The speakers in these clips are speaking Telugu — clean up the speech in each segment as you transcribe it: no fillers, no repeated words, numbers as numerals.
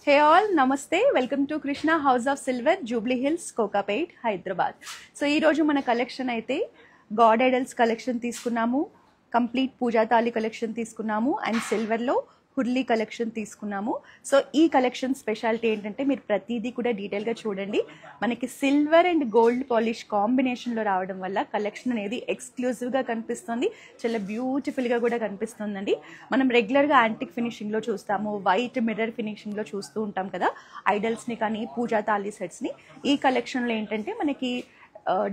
Hey all, Namaste. Welcome to Krishna House of Silver, Jubilee Hills, Kokapet, Hyderabad. So ee roju mana collection aithe God Idols collection తీసుకున్నాము, complete పూజా తాళి collection తీసుకున్నాము and silver లో హుర్లీ కలెక్షన్ తీసుకున్నాము. సో ఈ కలెక్షన్ స్పెషాలిటీ ఏంటంటే మీరు ప్రతిదీ కూడా డీటెయిల్గా చూడండి. మనకి సిల్వర్ అండ్ గోల్డ్ పాలిష్ కాంబినేషన్లో రావడం వల్ల కలెక్షన్ అనేది ఎక్స్క్లూజివ్గా కనిపిస్తుంది, చాలా బ్యూటిఫుల్గా కూడా కనిపిస్తుందండి. మనం రెగ్యులర్గా యాంటిక్ ఫినిషింగ్లో చూస్తాము, వైట్ మిర్రర్ ఫినిషింగ్లో చూస్తూ ఉంటాం కదా ఐడల్స్ని కానీ పూజా తాళీ సెట్స్ని. ఈ కలెక్షన్లో ఏంటంటే మనకి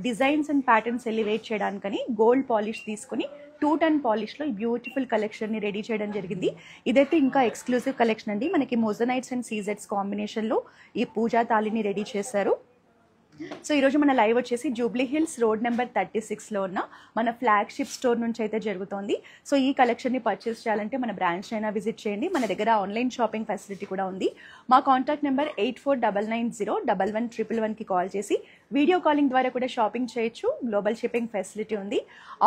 డిజైన్స్ అండ్ ప్యాటర్న్స్ ఎలివేట్ చేయడానికని గోల్డ్ పాలిష్ తీసుకుని 210 పాలిష్లో ఈ బ్యూటిఫుల్ కలెక్షన్ని రెడీ చేయడం జరిగింది. ఇదైతే ఇంకా ఎక్స్క్లూజివ్ కలెక్షన్ అండి. మనకి మోజనైట్స్ అండ్ సీజెట్స్ కాంబినేషన్లో ఈ పూజా తాళిని రెడీ చేశారు. సో ఈరోజు మన లైవ్ వచ్చేసి జూబ్లీ హిల్స్ రోడ్ నెంబర్ 36లో ఉన్న మన ఫ్లాగ్షిప్ స్టోర్ నుంచి అయితే జరుగుతోంది. సో ఈ కలెక్షన్ని పర్చేస్ చేయాలంటే మన బ్రాంచ్ అయినా విజిట్ చేయండి. మన దగ్గర ఆన్లైన్ షాపింగ్ ఫెసిలిటీ కూడా ఉంది. మా కాంటాక్ట్ నెంబర్ 8499011111కి కాల్ చేసి వీడియో కాలింగ్ ద్వారా కూడా షాపింగ్ చేయొచ్చు. గ్లోబల్ షిప్పింగ్ ఫెసిలిటీ ఉంది.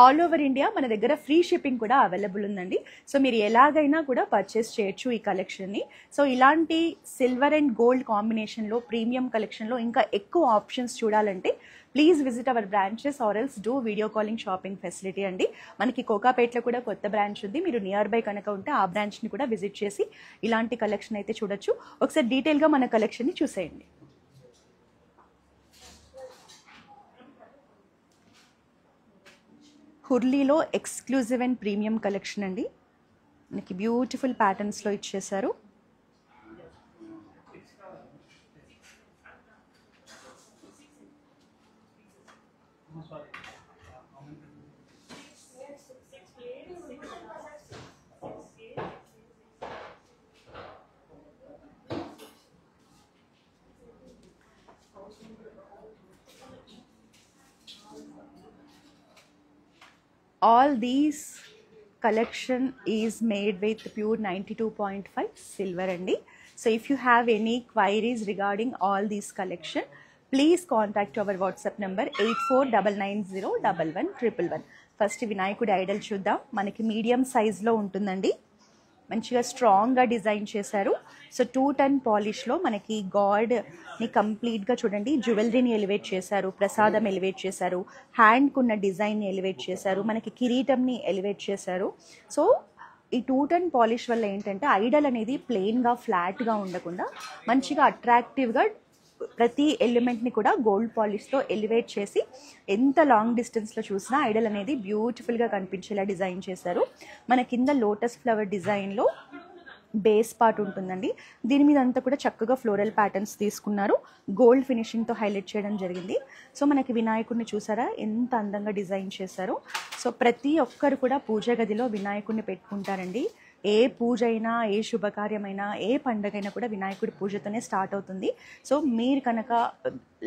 ఆల్ ఓవర్ ఇండియా మన దగ్గర ఫ్రీ షిప్పింగ్ కూడా అవైలబుల్ ఉందండి. సో మీరు ఎలాగైనా కూడా పర్చేస్ చేయొచ్చు ఈ కలెక్షన్ని. సో ఇలాంటి సిల్వర్ అండ్ గోల్డ్ కాంబినేషన్లో ప్రీమియం కలెక్షన్లో ఇంకా ఎక్కువ ఆప్షన్స్ చూడాలంటే please visit our branches or else do video calling shopping facility అండి. మనకి కోకాపేట్లో కూడా కొత్త బ్రాంచ్ ఉంది. మీరు నియర్ బై కనుక ఉంటే ఆ బ్రాంచ్ని కూడా విజిట్ చేసి ఇలాంటి కలెక్షన్ అయితే చూడొచ్చు. ఒకసారి డీటెయిల్గా మన కలెక్షన్ని చూసేయండి. హుర్లీలో ఎక్స్క్లూజివ్ అండ్ ప్రీమియం కలెక్షన్ అండి. మనకి బ్యూటిఫుల్ ప్యాటర్న్స్లో ఇచ్చేశారు. All these collection is made with pure 92.5 silver andi. So if you have any queries regarding all these collection, please contact our WhatsApp number 8499011111. First వినాయకుడి ఐడల్ చూద్దాం. మనకి మీడియం సైజ్లో ఉంటుందండి. మంచిగా స్ట్రాంగ్గా డిజైన్ చేశారు. సో 210 పాలిష్లో మనకి గాడ్ని కంప్లీట్గా చూడండి, జ్యువెలరీని ఎలివేట్ చేశారు, ప్రసాదం ఎలివేట్ చేశారు, హ్యాండ్కు ఉన్న డిజైన్ని ఎలివేట్ చేశారు, మనకి కిరీటంని ఎలివేట్ చేశారు. సో ఈ 210 పాలిష్ వల్ల ఏంటంటే ఐడల్ అనేది ప్లెయిన్గా ఫ్లాట్గా ఉండకుండా మంచిగా అట్రాక్టివ్గా ప్రతి ఎలిమెంట్ని కూడా గోల్డ్ పాలిష్తో ఎలివేట్ చేసి ఎంత లాంగ్ డిస్టెన్స్లో చూసినా ఐడల్ అనేది బ్యూటిఫుల్గా కనిపించేలా డిజైన్ చేశారు. మన కింద లోటస్ ఫ్లవర్ డిజైన్లో బేస్ పార్ట్ ఉంటుందండి. దీని మీద అంతా కూడా చక్కగా ఫ్లోరల్ ప్యాటర్న్స్ తీసుకున్నారు. గోల్డ్ ఫినిషింగ్తో హైలైట్ చేయడం జరిగింది. సో మనకి వినాయకుడిని చూసారా ఎంత అందంగా డిజైన్ చేశారు. సో ప్రతి ఒక్కరు కూడా పూజ గదిలో వినాయకుడిని పెట్టుకుంటారండి. ఏ పూజ అయినా, ఏ శుభకార్యమైనా, ఏ పండగైనా కూడా వినాయకుడి పూజతోనే స్టార్ట్ అవుతుంది. సో మీరు కనుక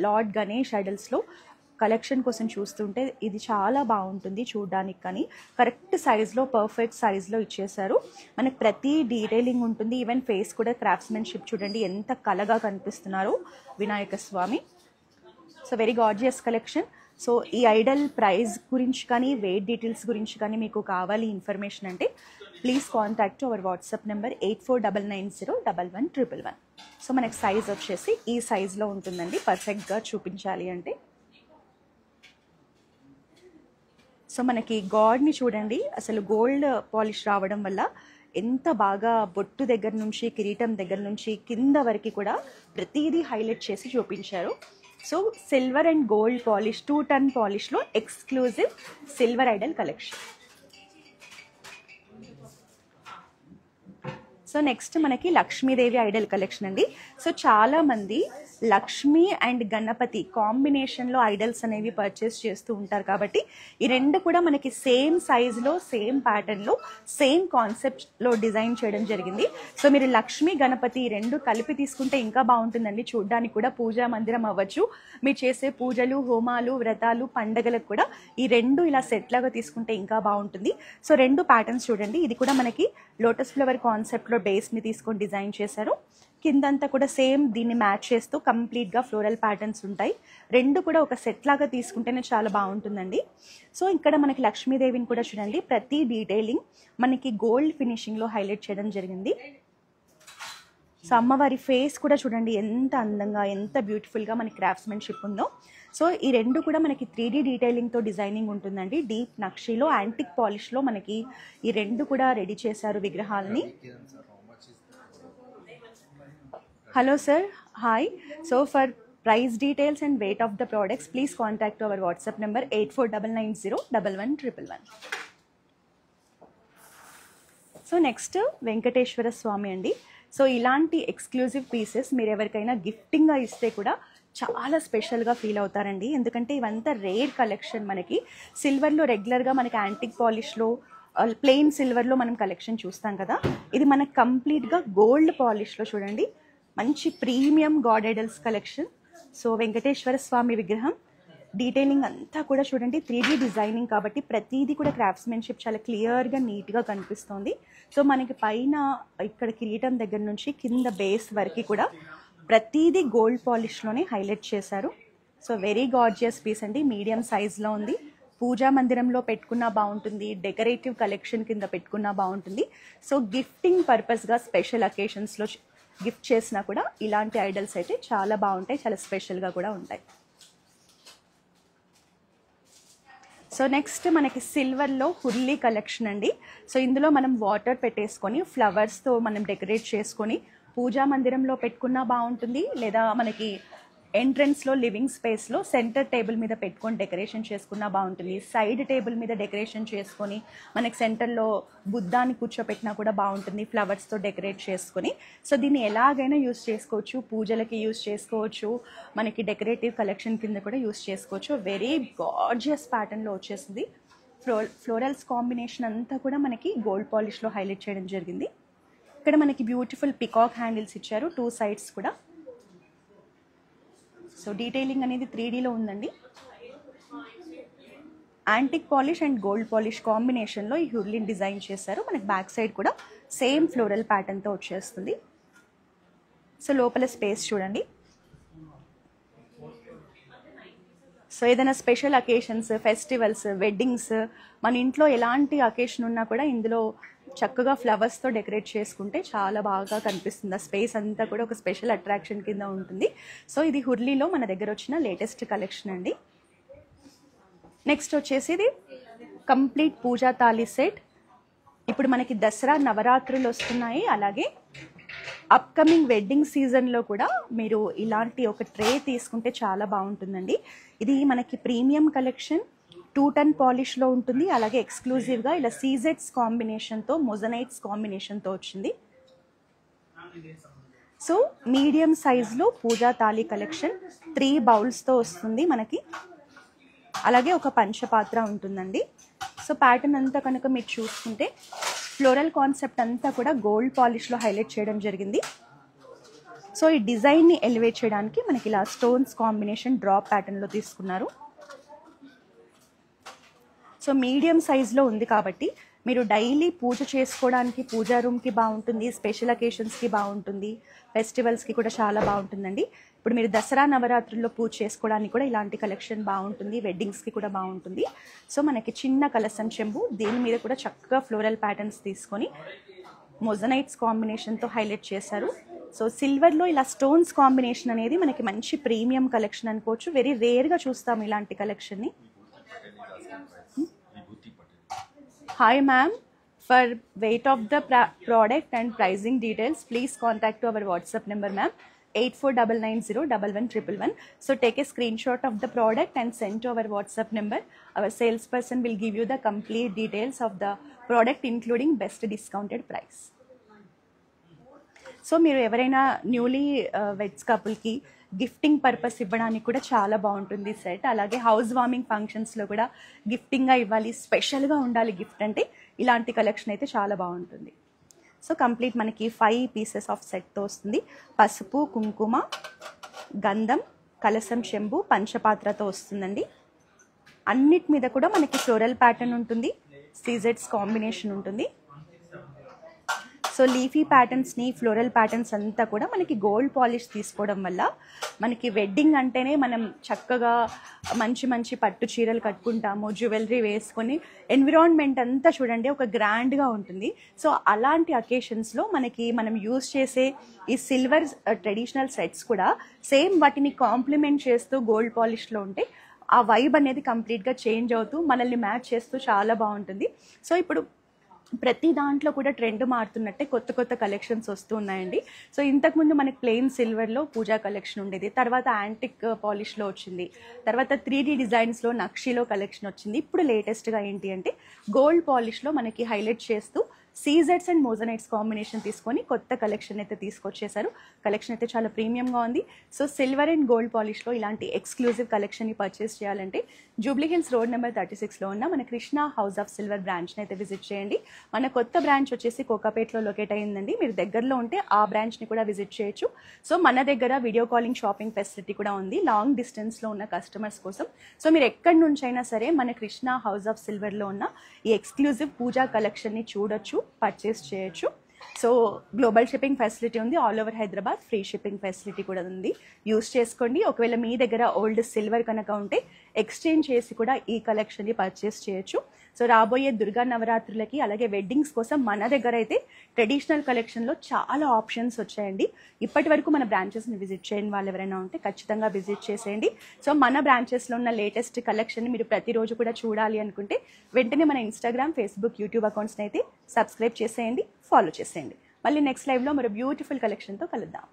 లార్డ్ గణేష్ ఐడల్స్లో కలెక్షన్ కోసం చూస్తుంటే ఇది చాలా బాగుంటుంది చూడడానికి. కానీ కరెక్ట్ సైజ్లో, పర్ఫెక్ట్ సైజ్లో ఇచ్చేసారు. మనకి ప్రతి డీటెయిలింగ్ ఉంటుంది. ఈవెన్ ఫేస్ కూడా క్రాఫ్ట్స్మెన్షిప్ చూడండి ఎంత కళగా కనిపిస్తున్నారు Vinayaka Swami. So very gorgeous collection. So ఈ ఐడల్ ప్రైస్ గురించి కానీ, వెయిట్ డీటెయిల్స్ గురించి కానీ మీకు కావాలి ఇన్ఫర్మేషన్ అంటే please contact our WhatsApp number 8499011111. So మనకి సైజ్ వచ్చేసి ఈ సైజ్లో ఉంటుందండి పర్ఫెక్ట్గా చూపించాలి అంటే. సో మనకి గాడ్ని చూడండి, అసలు గోల్డ్ పాలిష్ రావడం వల్ల ఎంత బాగా బొట్టు దగ్గర నుంచి, కిరీటం దగ్గర నుంచి కింద వరకు కూడా ప్రతిదీ హైలైట్ చేసి చూపించారు. So silver and gold polish 210 పాలిష్లో exclusive silver idol collection. So next మనకి లక్ష్మీదేవి ఐడల్ కలెక్షన్ అండి. సో చాలామంది లక్ష్మీ అండ్ గణపతి కాంబినేషన్లో ఐడల్స్ అనేవి పర్చేస్ చేస్తూ ఉంటారు. కాబట్టి ఈ రెండు కూడా మనకి సేమ్ సైజులో, సేమ్ ప్యాటర్న్లో, సేమ్ కాన్సెప్ట్లో డిజైన్ చేయడం జరిగింది. సో మీరు లక్ష్మీ, గణపతి ఈ రెండు కలిపి తీసుకుంటే ఇంకా బాగుంటుందండి. చూడడానికి కూడా పూజా మందిరం అవ్వచ్చు. మీరు చేసే పూజలు, హోమాలు, వ్రతాలు, పండగలకు కూడా ఈ రెండు ఇలా సెట్ లాగా తీసుకుంటే ఇంకా బాగుంటుంది. సో రెండు ప్యాటర్న్స్ చూడండి. ఇది కూడా మనకి లోటస్ ఫ్లవర్ కాన్సెప్ట్లో బేస్ని తీసుకొని డిజైన్ చేశారు. కిందంతా కూడా సేమ్ దీన్ని మ్యాచ్ చేస్తూ కంప్లీట్గా ఫ్లోరల్ ప్యాటర్న్స్ ఉంటాయి. రెండు కూడా ఒక సెట్ లాగా తీసుకుంటేనే చాలా బాగుంటుందండి. సో ఇక్కడ మనకి లక్ష్మీదేవిని కూడా చూడండి, ప్రతి డీటెయిలింగ్ మనకి గోల్డ్ ఫినిషింగ్లో హైలైట్ చేయడం జరిగింది. సో అమ్మవారి ఫేస్ కూడా చూడండి ఎంత అందంగా ఎంత బ్యూటిఫుల్గా మనకి క్రాఫ్ట్స్మెన్షిప్ ఉందో. సో ఈ రెండు కూడా మనకి 3D డీటెయిలింగ్తో డిజైనింగ్ ఉంటుందండి. డీప్ నక్షీలో యాంటిక్ పాలిష్లో మనకి ఈ రెండు కూడా రెడీ చేశారు విగ్రహాలని. Hello sir, hi. So for price details and weight of the products, please contact our WhatsApp number 8499011111. So next Venkateswara Swami అండి. సో ఇలాంటి ఎక్స్క్లూజివ్ పీసెస్ మీరు ఎవరికైనా గిఫ్టింగ్గా ఇస్తే కూడా చాలా స్పెషల్గా ఫీల్ అవుతారండి. ఎందుకంటే ఇవంతా రేర్ కలెక్షన్. మనకి సిల్వర్లో రెగ్యులర్గా మనకి యాంటిక్ పాలిష్లో ప్లెయిన్ సిల్వర్లో మనం కలెక్షన్ చూస్తాం కదా, ఇది మనకు కంప్లీట్గా గోల్డ్ పాలిష్లో చూడండి మంచి premium god idols collection. So Venkateswara Swami విగ్రహం డీటెయిలింగ్ అంతా కూడా చూడండి 3D డిజైనింగ్ కాబట్టి ప్రతిదీ కూడా క్రాఫ్ట్స్మెన్షిప్ చాలా క్లియర్గా నీట్గా కనిపిస్తుంది. సో మనకి పైన ఇక్కడ కిరీటం దగ్గర నుంచి కింద బేస్ వరకు కూడా ప్రతిదీ గోల్డ్ పాలిష్లోనే హైలైట్ చేశారు. సో వెరీ గార్జియస్ పీస్ అండి. మీడియం సైజ్లో ఉంది. పూజా మందిరంలో పెట్టుకున్నా బాగుంటుంది, డెకరేటివ్ కలెక్షన్ కింద పెట్టుకున్నా బాగుంటుంది. సో గిఫ్టింగ్ పర్పస్గా స్పెషల్ అకేషన్స్లో గిఫ్ట్ చేసినా కూడా ఇలాంటి ఐడల్స్ అయితే చాలా బాగుంటాయి, చాలా స్పెషల్గా కూడా ఉంటాయి. సో నెక్స్ట్ మనకి సిల్వర్లో హుర్లీ కలెక్షన్ అండి. సో ఇందులో మనం వాటర్ పెట్టేసుకొని ఫ్లవర్స్తో మనం డెకరేట్ చేసుకొని పూజా మందిరంలో పెట్టుకున్నా బాగుంటుంది, లేదా మనకి ఎంట్రన్స్లో లివింగ్ స్పేస్లో సెంటర్ టేబుల్ మీద పెట్టుకొని డెకరేషన్ చేసుకున్నా బాగుంటుంది. సైడ్ టేబుల్ మీద డెకరేషన్ చేసుకొని మనకి సెంటర్లో బుద్ధాన్ని కూర్చోపెట్టినా కూడా బాగుంటుంది ఫ్లవర్స్తో డెకరేట్ చేసుకొని. సో దీన్ని ఎలాగైనా యూస్ చేసుకోవచ్చు, పూజలకి యూస్ చేసుకోవచ్చు, మనకి డెకరేటివ్ కలెక్షన్ కింద కూడా యూస్ చేసుకోవచ్చు. వెరీ గార్జియస్ ప్యాటర్న్లో వచ్చేసింది. ఫ్లోరల్స్ కాంబినేషన్ అంతా కూడా మనకి గోల్డ్ పాలిష్లో హైలైట్ చేయడం జరిగింది. ఇక్కడ మనకి బ్యూటిఫుల్ పికాక్ హ్యాండిల్స్ ఇచ్చారు 2 సైడ్స్ కూడా. సో డీటెయిలింగ్ అనేది 3Dలో ఉందండి. Antique polish and gold polish కాంబినేషన్లో ఈ హుర్లిన్ డిజైన్ చేశారు. మనకి బ్యాక్ సైడ్ కూడా సేమ్ ఫ్లోరల్ ప్యాటర్న్తో వచ్చేస్తుంది. సో లోపల స్పేస్ చూడండి. సో ఏదైనా స్పెషల్ అకేషన్స్, ఫెస్టివల్స్, వెడ్డింగ్స్, మన ఇంట్లో ఎలాంటి అకేషన్ ఉన్నా కూడా ఇందులో చక్కగా ఫ్లవర్స్తో డెకరేట్ చేసుకుంటే చాలా బాగా కనిపిస్తుంది. ఆ స్పేస్ అంతా కూడా ఒక స్పెషల్ అట్రాక్షన్ కింద ఉంటుంది. సో ఇది హుర్లీలో మన దగ్గర వచ్చిన లేటెస్ట్ కలెక్షన్ అండి. నెక్స్ట్ వచ్చేసి ఇది కంప్లీట్ పూజా తాళీ సెట్. ఇప్పుడు మనకి దసరా నవరాత్రులు వస్తున్నాయి, అలాగే అప్కమింగ్ వెడ్డింగ్ సీజన్లో కూడా మీరు ఇలాంటి ఒక ట్రే తీసుకుంటే చాలా బాగుంటుందండి. ఇది మనకి ప్రీమియం కలెక్షన్ 2 టన్ పాలిష్లో ఉంటుంది. అలాగే ఎక్స్క్లూజివ్గా ఇలా సీజెట్స్ కాంబినేషన్తో, మొజనైట్స్ కాంబినేషన్తో వచ్చింది. సో మీడియం సైజ్లో పూజా తాళీ కలెక్షన్ 3 బౌల్స్తో వస్తుంది మనకి. అలాగే ఒక పంచపాత్ర ఉంటుందండి. సో ప్యాటర్న్ అంతా కనుక మీరు చూసుకుంటే ఫ్లోరల్ కాన్సెప్ట్ అంతా కూడా గోల్డ్ పాలిష్లో హైలైట్ చేయడం జరిగింది. సో ఈ డిజైన్ని ఎలివేట్ చేయడానికి మనకి ఇలా స్టోన్స్ కాంబినేషన్ డ్రాప్ ప్యాటర్న్లో తీసుకున్నారు. సో మీడియం సైజ్లో ఉంది కాబట్టి మీరు డైలీ పూజ చేసుకోవడానికి పూజా రూమ్కి బాగుంటుంది, స్పెషల్ అకేషన్స్కి బాగుంటుంది, ఫెస్టివల్స్కి కూడా చాలా బాగుంటుందండి. ఇప్పుడు మీరు దసరా నవరాత్రుల్లో పూజ చేసుకోవడానికి కూడా ఇలాంటి కలెక్షన్ బాగుంటుంది, వెడ్డింగ్స్కి కూడా బాగుంటుంది. సో మనకి చిన్న కలసం చెంబు, దీని మీద కూడా చక్కగా ఫ్లోరల్ ప్యాటర్న్స్ తీసుకొని మొజనైట్స్ కాంబినేషన్తో హైలైట్ చేశారు. సో సిల్వర్లో ఇలా స్టోన్స్ కాంబినేషన్ అనేది మనకి మంచి ప్రీమియం కలెక్షన్ అనుకోవచ్చు. వెరీ రేర్గా చూస్తాం ఇలాంటి కలెక్షన్ని. Hi ma'am, for weight of the product and pricing details, please contact our WhatsApp number ma'am 8499011111. So take a screenshot of the product and send to our WhatsApp number. Our salesperson will give you the complete details of the product including best discounted price. So మీరు ఎవరైనా న్యూలీ వెడ్స్ కపుల్కి గిఫ్టింగ్ పర్పస్ ఇవ్వడానికి కూడా చాలా బాగుంటుంది సెట్. అలాగే హౌస్ వార్మింగ్ ఫంక్షన్స్లో కూడా గిఫ్టింగ్గా ఇవ్వాలి, స్పెషల్గా ఉండాలి గిఫ్ట్ అంటే ఇలాంటి కలెక్షన్ అయితే చాలా బాగుంటుంది. సో కంప్లీట్ మనకి 5 పీసెస్ ఆఫ్ సెట్తో వస్తుంది. పసుపు, కుంకుమ, గంధం, కలసం చెంబు, పంచపాత్రతో వస్తుందండి. అన్నిటి మీద కూడా మనకి ఫ్లోరల్ ప్యాటర్న్ ఉంటుంది, సీజెట్స్ కాంబినేషన్ ఉంటుంది. సో లీఫీ ప్యాటర్న్స్ని, ఫ్లోరల్ ప్యాటర్న్స్ అంతా కూడా మనకి గోల్డ్ పాలిష్ తీసుకోవడం వల్ల మనకి వెడ్డింగ్ అంటేనే మనం చక్కగా మంచి మంచి పట్టు చీరలు కట్టుకుంటాము, జ్యువెలరీ వేసుకొని ఎన్విరాన్మెంట్ అంతా చూడండి ఒక గ్రాండ్గా ఉంటుంది. సో అలాంటి అకేషన్స్లో మనం యూజ్ చేసే ఈ సిల్వర్ ట్రెడిషనల్ సెట్స్ కూడా సేమ్ వాటిని కాంప్లిమెంట్ చేస్తూ గోల్డ్ పాలిష్లో ఉంటే ఆ వైబ్ అనేది కంప్లీట్గా చేంజ్ అవుతూ మనల్ని మ్యాచ్ చేస్తూ చాలా బాగుంటుంది. సో ఇప్పుడు ప్రతి దాంట్లో కూడా ట్రెండ్ మారుతున్నట్టే కొత్త కొత్త కలెక్షన్స్ వస్తూ ఉన్నాయండి. సో ఇంతకుముందు మనకి ప్లెయిన్ సిల్వర్లో పూజా కలెక్షన్ ఉండేది, తర్వాత యాంటిక్ పాలిష్లో వచ్చింది, తర్వాత 3D డిజైన్స్లో నక్షిలో కలెక్షన్ వచ్చింది. ఇప్పుడు లేటెస్ట్గా ఏంటి అంటే గోల్డ్ పాలిష్లో మనకి హైలైట్ చేస్తూ సీజెడ్స్ అండ్ మోజనైట్స్ కాంబినేషన్ తీసుకొని కొత్త కలెక్షన్ అయితే తీసుకొచ్చేసారు. కలెక్షన్ అయితే చాలా ప్రీమియంగా ఉంది. సో సిల్వర్ అండ్ గోల్డ్ పాలిష్లో ఇలాంటి ఎక్స్క్లూజివ్ కలెక్షన్ని పర్చేస్ చేయాలంటే జూబ్లీ హిల్స్ రోడ్ నెంబర్ 36లో ఉన్న మన కృష్ణ హౌస్ ఆఫ్ సిల్వర్ బ్రాంచ్ని అయితే విజిట్ చేయండి. మన కొత్త బ్రాంచ్ వచ్చేసి కోకాపేట్లో లొకేట్ అయ్యిందండి. మీరు దగ్గరలో ఉంటే ఆ బ్రాంచ్ని కూడా విజిట్ చేయొచ్చు. సో మన దగ్గర వీడియో కాలింగ్ షాపింగ్ ఫెసిలిటీ కూడా ఉంది లాంగ్ డిస్టెన్స్లో ఉన్న కస్టమర్స్ కోసం. సో మీరు ఎక్కడి నుంచి అయినా సరే మన కృష్ణ హౌస్ ఆఫ్ సిల్వర్లో ఉన్న ఈ ఎక్స్క్లూజివ్ పూజా కలెక్షన్ని చూడొచ్చు, పర్చేస్ చేయొచ్చు. సో గ్లోబల్ షిప్పింగ్ ఫెసిలిటీ ఉంది, all over Hyderabad free shipping facility కూడా ఉంది. యూస్ చేసుకోండి. ఒకవేళ మీ దగ్గర ఓల్డ్ సిల్వర్ కనుక ఉంటే ఎక్స్చేంజ్ చేసి కూడా ఈ కలెక్షన్ని పర్చేస్ చేయొచ్చు. సో రాబోయే దుర్గా నవరాత్రులకి అలాగే వెడ్డింగ్స్ కోసం మన దగ్గర అయితే ట్రెడిషనల్ కలెక్షన్లో చాలా ఆప్షన్స్ వచ్చాయండి. ఇప్పటి వరకు మన బ్రాంచెస్ని విజిట్ చేయని వాళ్ళు ఎవరైనా ఉంటే ఖచ్చితంగా విజిట్ చేసేయండి. సో మన బ్రాంచెస్లో ఉన్న లేటెస్ట్ కలెక్షన్ని మీరు ప్రతిరోజు కూడా చూడాలి అనుకుంటే వెంటనే మన ఇన్స్టాగ్రామ్, ఫేస్బుక్, యూట్యూబ్ అకౌంట్స్ని అయితే సబ్స్క్రైబ్ చేసేయండి, ఫాలో చేసేయండి. మళ్ళీ నెక్స్ట్ లైవ్లో మరో బ్యూటిఫుల్ కలెక్షన్తో కలుద్దాం.